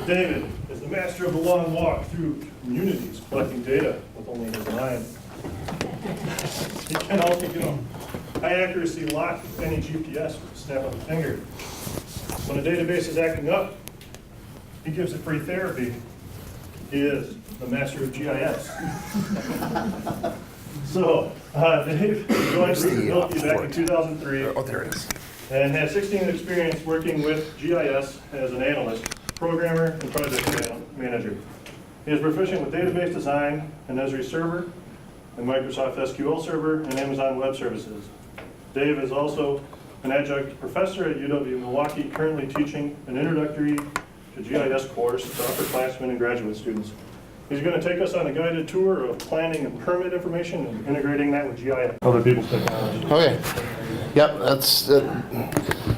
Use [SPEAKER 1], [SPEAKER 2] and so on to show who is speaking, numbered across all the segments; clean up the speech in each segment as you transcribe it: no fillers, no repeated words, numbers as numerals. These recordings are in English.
[SPEAKER 1] David is the master of the long walk through communities, collecting data with only his mind. He can also get high accuracy lock any GPS with a snap of a finger. When a database is acting up, he gives it free therapy. He is the master of GIS. So, Dave joined Mielke back in 2003.
[SPEAKER 2] Oh, there it is.
[SPEAKER 1] And has 16 years experience working with GIS as an analyst, programmer, and project manager. He is proficient with database design, an Esri server, a Microsoft SQL server, and Amazon Web Services. Dave is also an adjunct professor at UW-Milwaukee, currently teaching an introductory to GIS course to upperclassmen and graduate students. He's going to take us on a guided tour of planning and permit information and integrating that with GIS, other people's technology.
[SPEAKER 2] Okay. Yep, that's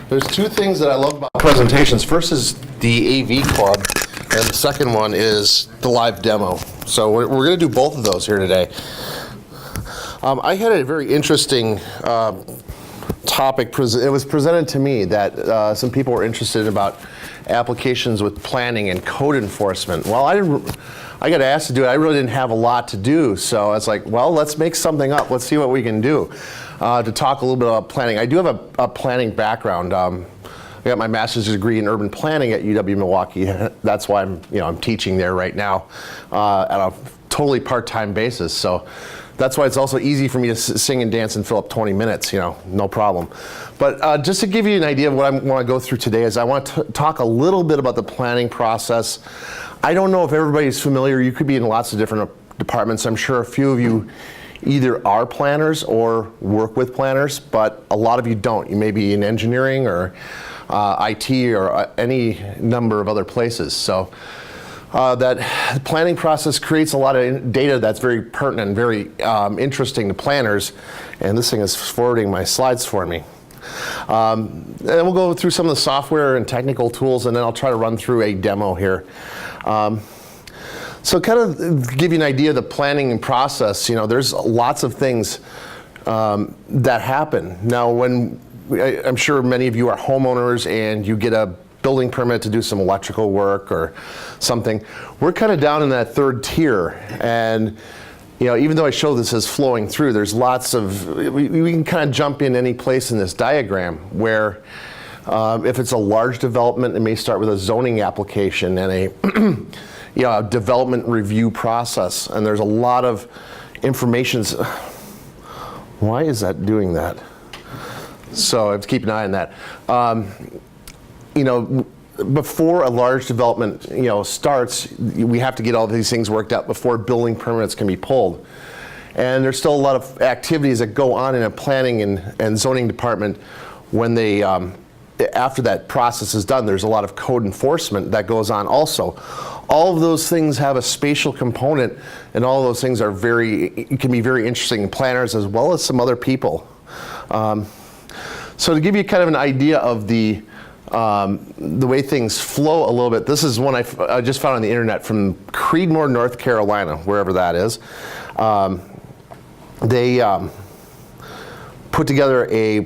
[SPEAKER 2] there's two things that I love about presentations. First is the AV club, and the second one is the live demo. So we're going to do both of those here today. I had a very interesting topic. It was presented to me that some people were interested about applications with planning and code enforcement. Well, I got asked to do it. I really didn't have a lot to do, so I was like, well, let's make something up. Let's see what we can do to talk a little bit about planning. I do have a planning background. I got my master's degree in urban planning at UW-Milwaukee. That's why I'm teaching there right now at a totally part-time basis. So that's why it's also easy for me to sing and dance and fill up 20 minutes, no problem. But just to give you an idea of what I want to go through today is I want to talk a little bit about the planning process. I don't know if everybody's familiar. You could be in lots of different departments. I'm sure a few of you either are planners or work with planners, but a lot of you don't. You may be in engineering or IT or any number of other places. So that planning process creates a lot of data that's very pertinent and very interesting to planners. And this thing is forwarding my slides for me. And we'll go through some of the software and technical tools, and then I'll try to run through a demo here. So kind of give you an idea of the planning and process. There's lots of things that happen. Now, I'm sure many of you are homeowners and you get a building permit to do some electrical work or something. We're kind of down in that third tier, and even though I show this as flowing through, there's lots of, we can kind of jump in any place in this diagram where if it's a large development, it may start with a zoning application and a development review process, and there's a lot of information. Why is that doing that? So I have to keep an eye on that. Before a large development, starts, we have to get all these things worked out before building permits can be pulled. And there's still a lot of activities that go on in a planning and zoning department when they, after that process is done. There's a lot of code enforcement that goes on also. All of those things have a spatial component, and all of those things are can be very interesting to planners as well as some other people. So to give you kind of an idea of the way things flow a little bit, this is one I just found on the internet from Creedmoor, North Carolina, wherever that is. They put together a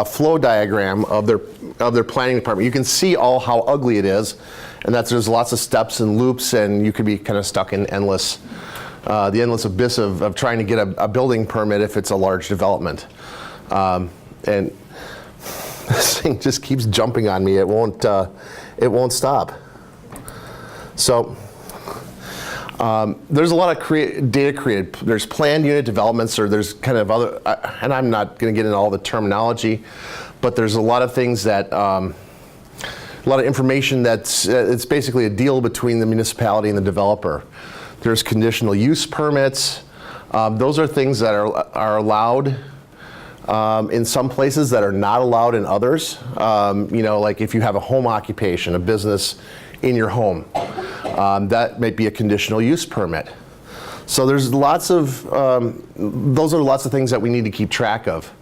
[SPEAKER 2] flow diagram of their planning department. You can see how ugly it is, and that there's lots of steps and loops, and you could be kind of stuck in the endless abyss of trying to get a building permit if it's a large development. And this thing just keeps jumping on me. It won't stop. So there's a lot of data created. There's planned unit developments, or there's kind of other, and I'm not going to get into all the terminology, but there's a lot of things that, a lot of information it's basically a deal between the municipality and the developer. There's conditional use permits. Those are things that are allowed in some places that are not allowed in others. Like if you have a home occupation, a business in your home, that might be a conditional use permit. So there's those are lots of things that we need to keep track of.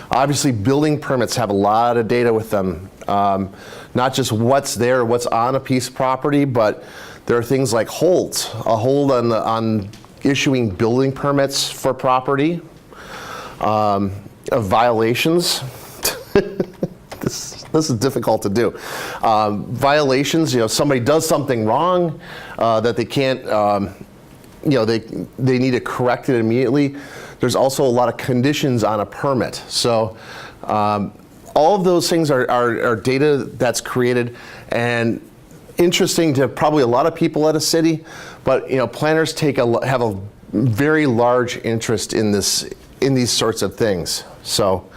[SPEAKER 2] Obviously, building permits have a lot of data with them, not just what's there, what's on a piece of property, but there are things like holds, a hold on issuing building permits for property, of violations. This This is difficult to do. Violations, somebody does something wrong that they can't, they need to correct it immediately. There's also a lot of conditions on a permit. So all of those things are data that's created and interesting to probably a lot of people at a city, but planners have a very large interest in these sorts of things. So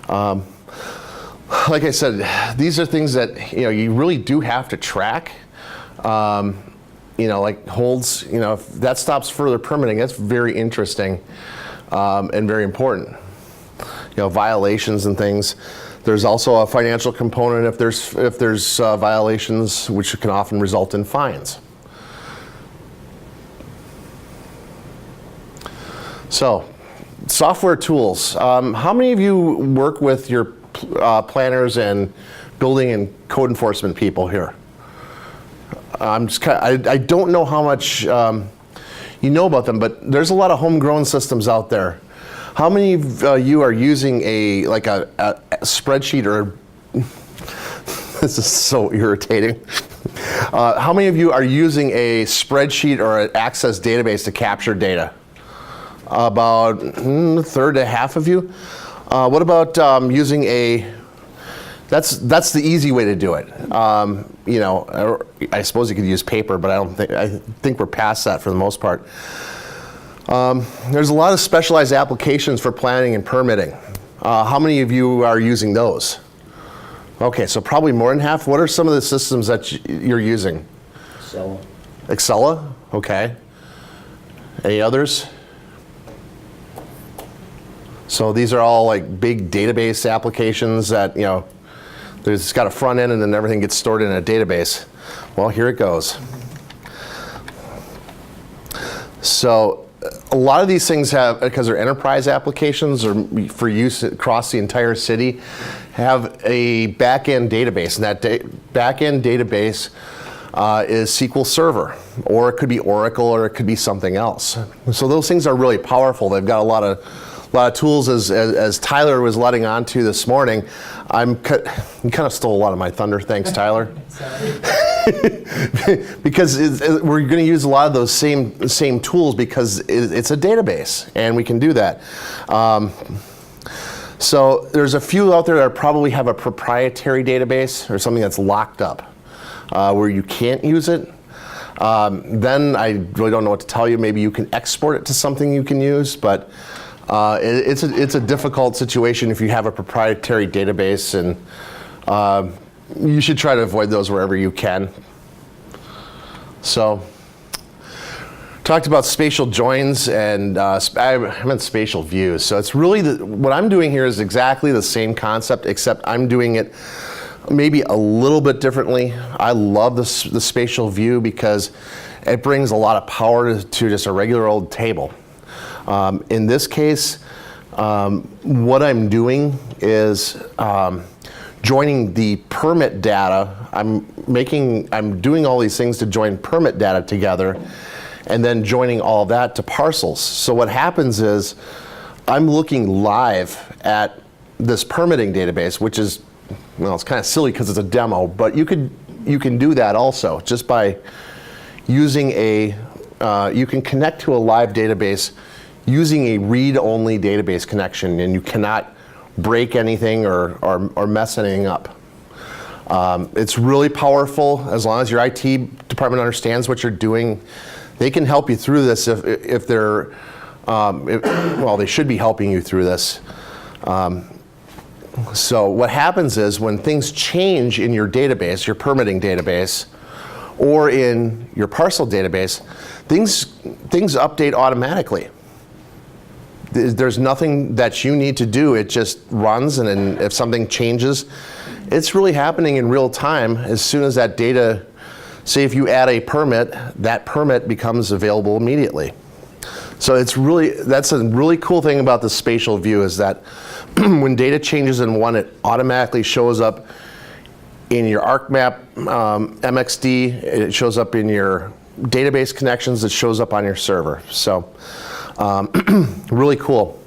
[SPEAKER 2] like I said, these are things that you really do have to track. Like holds, if that stops further permitting, that's very interesting and very important. Violations and things. There's also a financial component if there's violations, which can often result in fines. So, software tools. How many of you work with your planners and building and code enforcement people here? I don't know how much you know about them, but there's a lot of homegrown systems out there. How many of you are using a spreadsheet or this is so irritating. How many of you are using a spreadsheet or an Access database to capture data? About a third to half of you. What about using a? That's the easy way to do it. I suppose you could use paper, but I think we're past that for the most part. There's a lot of specialized applications for planning and permitting. How many of you are using those? Okay, so probably more than half. What are some of the systems that you're using?
[SPEAKER 3] Excel.
[SPEAKER 2] Excel? Okay. Any others? So these are all like big database applications that, it's got a front end and then everything gets stored in a database. Well, here it goes. So a lot of these things have, because they're enterprise applications or for use across the entire city, have a back-end database. And that back-end database is SQL Server, or it could be Oracle, or it could be something else. So those things are really powerful. They've got a lot of tools, as Tyler was letting on to this morning. You kind of stole a lot of my thunder. Thanks, Tyler. Because we're going to use a lot of those same tools because it's a database, and we can do that. So there's a few out there that probably have a proprietary database or something that's locked up where you can't use it. Then I really don't know what to tell you. Maybe you can export it to something you can use, but it's a difficult situation if you have a proprietary database, and you should try to avoid those wherever you can. So, talked about spatial joins, and I meant spatial views. So it's really, what I'm doing here is exactly the same concept, except I'm doing it maybe a little bit differently. I love the spatial view because it brings a lot of power to just a regular old table. In this case, what I'm doing is joining the permit data. I'm doing all these things to join permit data together, and then joining all that to parcels. So what happens is I'm looking live at this permitting database, which is, well, it's kind of silly because it's a demo, but you can do that also just by using you can connect to a live database using a read-only database connection, and you cannot break anything or mess anything up. It's really powerful as long as your IT department understands what you're doing. They can help you through this if they're, well, they should be helping you through this. So what happens is when things change in your database, your permitting database, or in your parcel database, things update automatically. There's nothing that you need to do. It just runs, and then if something changes, it's really happening in real time. As soon as that data, say if you add a permit, that permit becomes available immediately. So that's a really cool thing about the spatial view, is that when data changes in one, it automatically shows up in your ArcMap MXD, it shows up in your database connections, it shows up on your server. So really cool.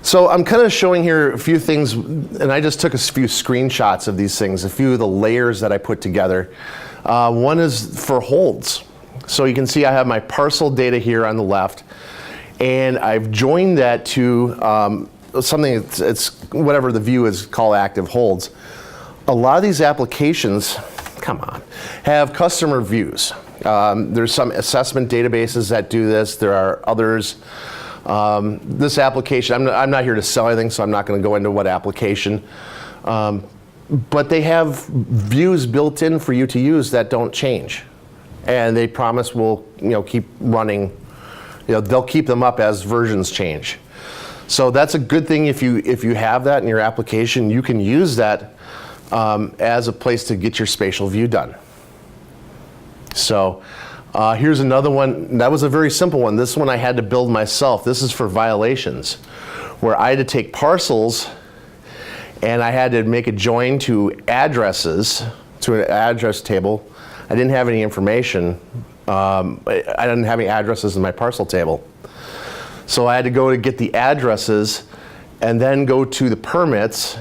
[SPEAKER 2] So I'm kind of showing here a few things, and I just took a few screenshots of these things, a few of the layers that I put together. One is for holds. So you can see I have my parcel data here on the left, and I've joined that to something, it's whatever the view is called active holds. A lot of these applications, come on, have customer views. There's some assessment databases that do this. There are others. This application, I'm not here to sell anything, so I'm not going to go into what application. But they have views built in for you to use that don't change. And they promise will keep running. They'll keep them up as versions change. So that's a good thing if you have that in your application. You can use that as a place to get your spatial view done. So here's another one. That was a very simple one. This one I had to build myself. This is for violations, where I had to take parcels and I had to make a join to addresses, to an address table. I didn't have any information. I didn't have any addresses in my parcel table. So I had to go to get the addresses and then go to the permits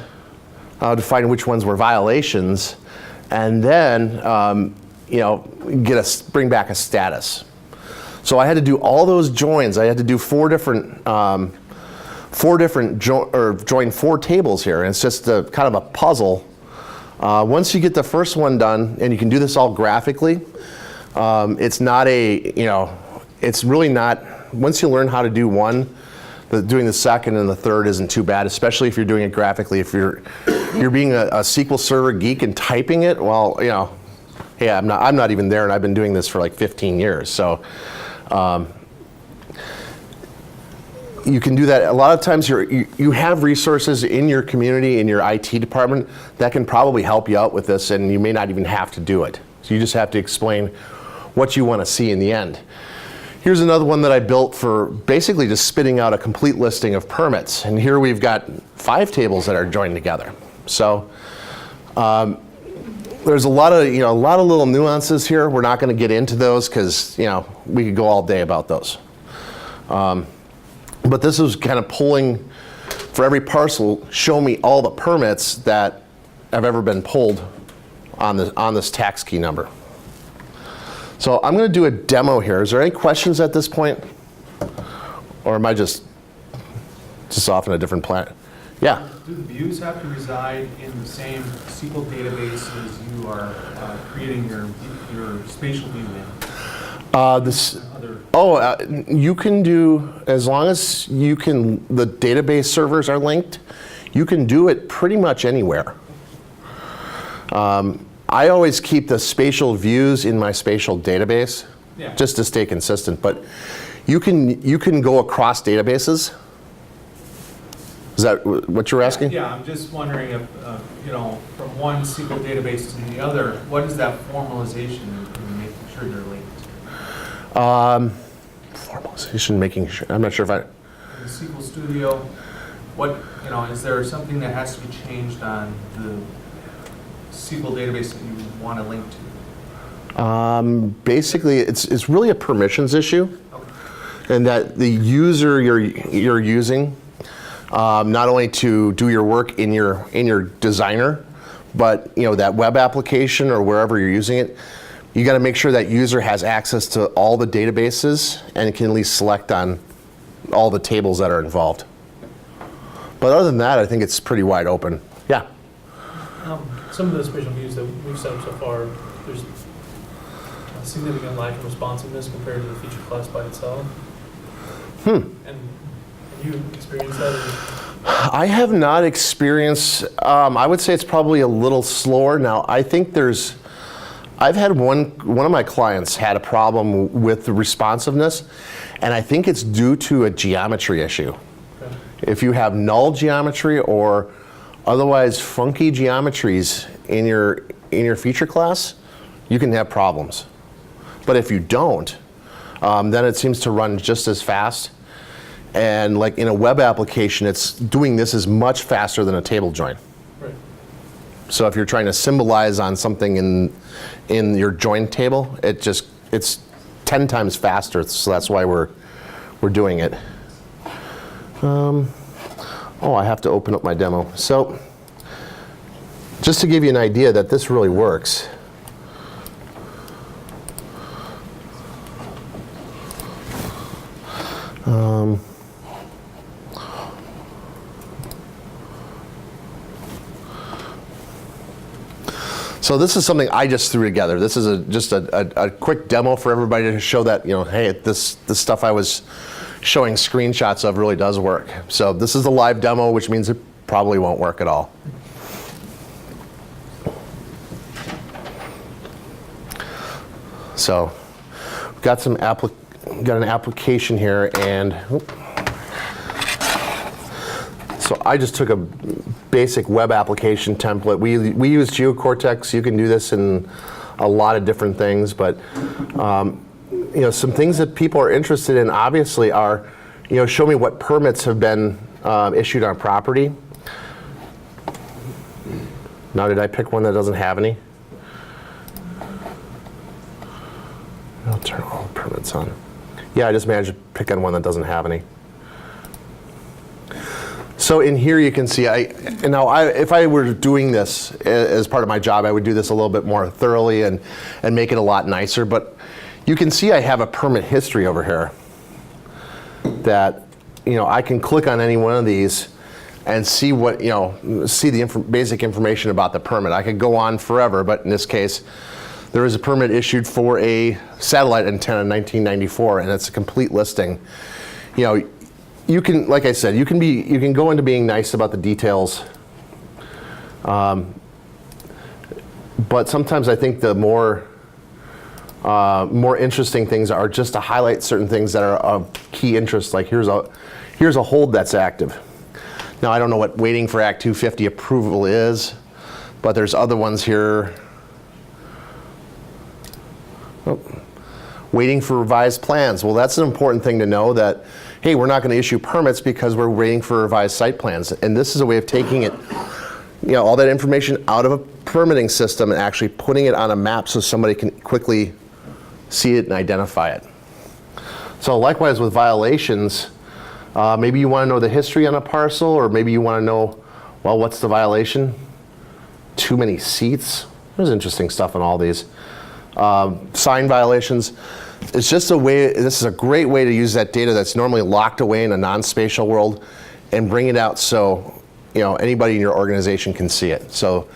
[SPEAKER 2] to find which ones were violations, and then bring back a status. So I had to do all those joins. I had to do join 4 tables here, and it's just kind of a puzzle. Once you get the first one done, and you can do this all graphically, it's not it's really not, once you learn how to do one, doing the second and the third isn't too bad, especially if you're doing it graphically. If you're being a SQL Server geek and typing it, well, hey, I'm not even there, and I've been doing this for like 15 years. So you can do that. A lot of times you have resources in your community, in your IT department, that can probably help you out with this, and you may not even have to do it. So you just have to explain what you want to see in the end. Here's another one that I built for basically just spitting out a complete listing of permits. And here we've got 5 tables that are joined together. So there's a lot of little nuances here. We're not going to get into those because we could go all day about those. But this is kind of pulling for every parcel. Show me all the permits that have ever been pulled on this tax key number. So I'm going to do a demo here. Is there any questions at this point? Or am I just off in a different planet? Yeah?
[SPEAKER 3] Do the views have to reside in the same SQL database as you are creating your spatial view in?
[SPEAKER 2] You can do, as long as the database servers are linked, you can do it pretty much anywhere. I always keep the spatial views in my spatial database, just to stay consistent. But you can go across databases. Is that what you're asking?
[SPEAKER 3] Yeah, I'm just wondering if from one SQL database to the other, what is that formalization in making sure they're linked?
[SPEAKER 2] Formalization, making sure. I'm not sure if I.
[SPEAKER 3] In the SQL Studio, what is there something that has to be changed on the SQL database that you want to link to?
[SPEAKER 2] Basically, it's really a permissions issue, and that the user you're using, not only to do your work in your designer, but that web application or wherever you're using it, you got to make sure that user has access to all the databases and can at least select on all the tables that are involved. But other than that, I think it's pretty wide open. Yeah.
[SPEAKER 4] Some of the spatial views that we've set up so far, there's a significant lack of responsiveness compared to the feature class by itself. And have you experienced that?
[SPEAKER 2] I have not experienced, I would say it's probably a little slower. Now, I think I've had one of my clients had a problem with the responsiveness, and I think it's due to a geometry issue. Okay. If you have null geometry or otherwise funky geometries in your feature class, you can have problems. But if you don't, then it seems to run just as fast. And like in a web application, it's doing this is much faster than a table join.
[SPEAKER 4] Right.
[SPEAKER 2] So if you're trying to symbolize on something in your join table, it's 10 times faster. So that's why we're doing it. Oh, I have to open up my demo. So, just to give you an idea that this really works. So this is something I just threw together. This is just a quick demo for everybody to show that, hey, this stuff I was showing screenshots of really does work. So this is a live demo, which means it probably won't work at all. So we've got an application here, and so I just took a basic web application template. We use GeoCortex. You can do this in a lot of different things, but some things that people are interested in obviously are, show me what permits have been issued on property. Now, did I pick one that doesn't have any? I'll turn all permits on. Yeah, I just managed to pick on one that doesn't have any. So in here you can see, if I were doing this as part of my job, I would do this a little bit more thoroughly and make it a lot nicer. But you can see I have a permit history over here that, I can click on any one of these and see what, see the basic information about the permit. I could go on forever, but in this case, there is a permit issued for a satellite antenna in 1994, and it's a complete listing. You can, like I said, you can go into being nice about the details, but sometimes I think the more interesting things are just to highlight certain things that are of key interest. Like here's a hold that's active. Now I don't know what waiting for Act 250 approval is, but there's other ones here. Oh. Waiting for revised plans. Well, that's an important thing to know that, hey, we're not going to issue permits because we're waiting for revised site plans. And this is a way of taking it, all that information out of a permitting system and actually putting it on a map so somebody can quickly see it and identify it. So likewise with violations, maybe you want to know the history on a parcel, or maybe you want to know, well, what's the violation? Too many seats? There's interesting stuff in all these. Sign violations. It's just a way, this is a great way to use that data that's normally locked away in a non-spatial world and bring it out so anybody in your organization can see it. So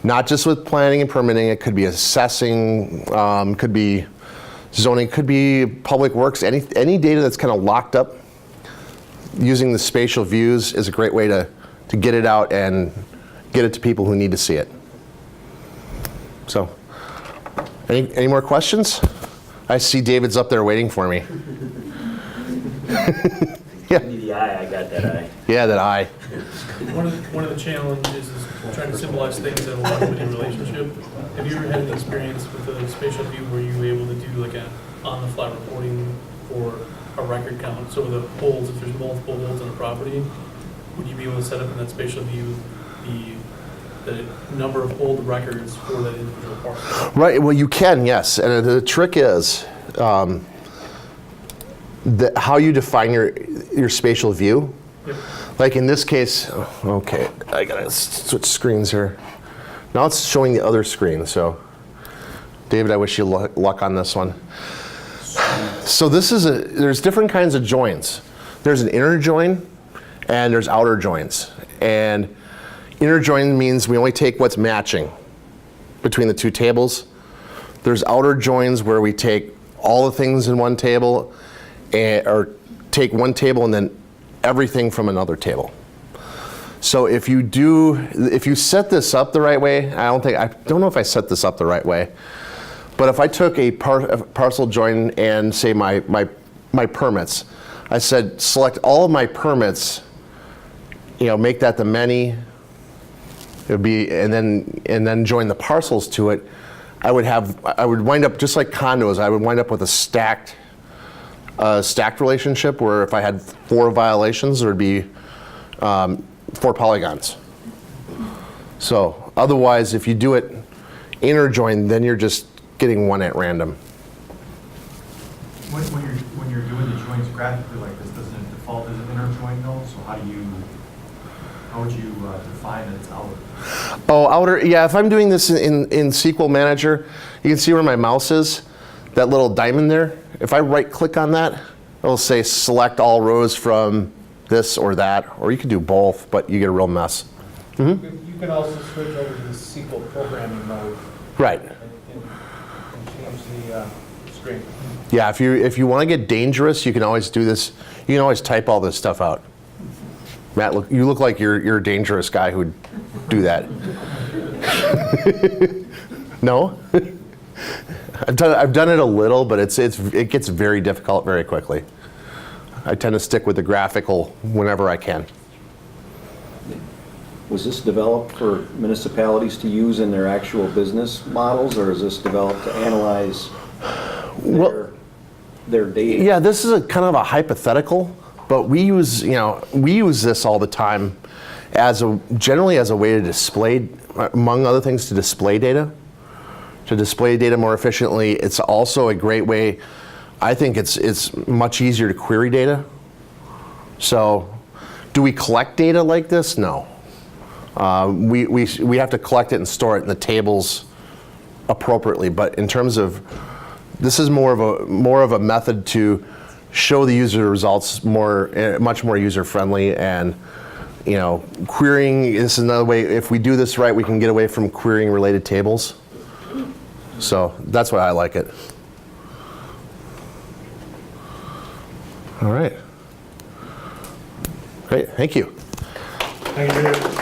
[SPEAKER 2] not just with planning and permitting, it could be assessing, could be zoning, could be public works, any data that's kind of locked up. Using the spatial views is a great way to get it out and get it to people who need to see it. So. Any more questions? I see David's up there waiting for me. Yeah.
[SPEAKER 5] Give me the eye, I got that eye.
[SPEAKER 2] Yeah, that eye.
[SPEAKER 4] One of the challenges is trying to symbolize things that have a lot of any relationship. Have you ever had an experience with the spatial view where you were able to do like a on-the-fly reporting for a record count? So the holds, if there's multiple holds on a property, would you be able to set up in that spatial view the number of old records for that individual parcel?
[SPEAKER 2] Right, well you can, yes. And the trick is how you define your spatial view. Yep. Like in this case, okay, I gotta switch screens here. Now it's showing the other screen, so David, I wish you luck on this one. So there's different kinds of joins. There's an inner join and there's outer joins. And inner join means we only take what's matching between the two tables. There's outer joins where we take all the things in one table, or take one table and then everything from another table. So if you set this up the right way, I don't know if I set this up the right way, but if I took a parcel join and say my permits, I said select all of my permits, make that the many. It would be, and then join the parcels to it. I would wind up just like condos. I would wind up with a stacked relationship where if I had 4 violations, there would be 4 polygons. So otherwise, if you do it inner join, then you're just getting one at random.
[SPEAKER 6] When you're doing the joins graphically like this, doesn't it default as an inner join though? So how do you
[SPEAKER 3] How would you define its outer?
[SPEAKER 2] Oh, outer, yeah, if I'm doing this in SQL Manager, you can see where my mouse is, that little diamond there. If I right click on that, it'll say select all rows from this or that, or you can do both, but you get a real mess.
[SPEAKER 3] You can also switch over to the SQL programming mode
[SPEAKER 2] Right.
[SPEAKER 3] and change the screen.
[SPEAKER 2] Yeah, if you want to get dangerous, you can always do this. You can always type all this stuff out. Matt, you look like you're a dangerous guy who'd do that. No? I've done it a little, but it gets very difficult very quickly. I tend to stick with the graphical whenever I can.
[SPEAKER 5] Was this developed for municipalities to use in their actual business models, or is this developed to analyze their data?
[SPEAKER 2] Yeah, this is a kind of a hypothetical, but we use this all the time generally as a way to display, among other things, to display data more efficiently. It's also a great way. I think it's much easier to query data. So, do we collect data like this? No. We have to collect it and store it in the tables appropriately. But in terms of, this is more of a method to show the user results much more user friendly, and querying. This is another way. If we do this right, we can get away from querying related tables. So that's why I like it. All right. Great. Thank you.
[SPEAKER 1] Thank you.